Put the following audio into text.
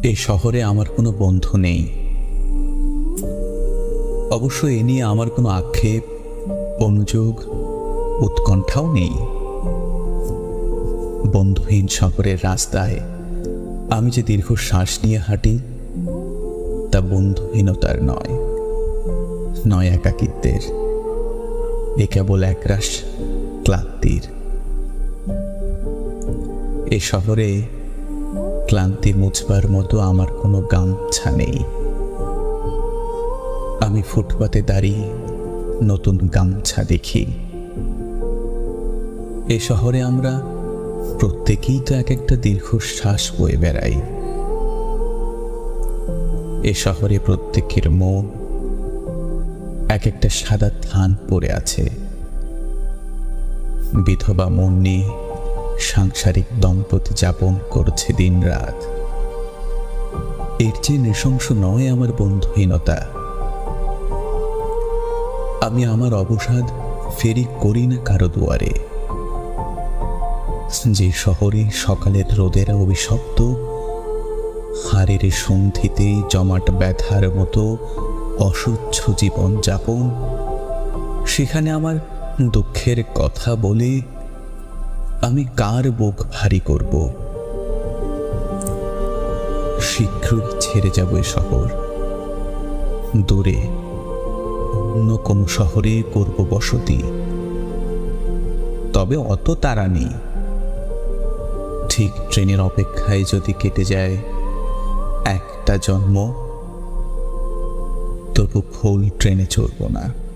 এই শহরে আমার কোনো বন্ধু নেই। অবশ্য এ নিয়ে আমার কোনো আক্ষেপ, অনুযোগ, উৎকণ্ঠাও নেই। বন্ধুহীন শহরের রাস্তায় আমি যে দীর্ঘ শ্বাস নিয়ে হাঁটি, তা বন্ধুহীনতার নয় একাকিত্বের। এ কেবল একরাশ ক্লান্তির। এ শহরে ক্লান্তি মুছবার মতো আমার কোনো গামছা নেই। আমি ফুটপাতে দাঁড়িয়ে নতুন গামছা দেখি। এ শহরে আমরা প্রত্যেকেই তো এক একটা দীর্ঘশ্বাস বয়ে বেড়াই। এ শহরে প্রত্যেকের মন এক একটা সাদা থান পড়ে আছে। বিধবা মন নিয়ে সাংসারিক দম্পতি যাপন করছে দিন রাত। এর চেয়ে নৃশংস নয় আমার বন্ধুহীনতা। আমি আমার অবসাদ ফেরি করি না কারো দুয়ারে। যে শহরে সকালের রোদের অভিশপ্ত হাড়ের সন্ধিতে জমাট ব্যথার মতো অসহ্য জীবন যাপন, সেখানে আমার দুঃখের কথা বলে আমি কার বুক ভারী করব? শীঘ্রই ছেড়ে যাব এ শহর। দূরে অন্য কোনো শহরে করব বসতি। তবে অত তাড়া নেই। ঠিক ট্রেনের অপেক্ষায় যদি কেটে যায় একটা জন্ম, তবু ফুল ট্রেনে চড়ব না।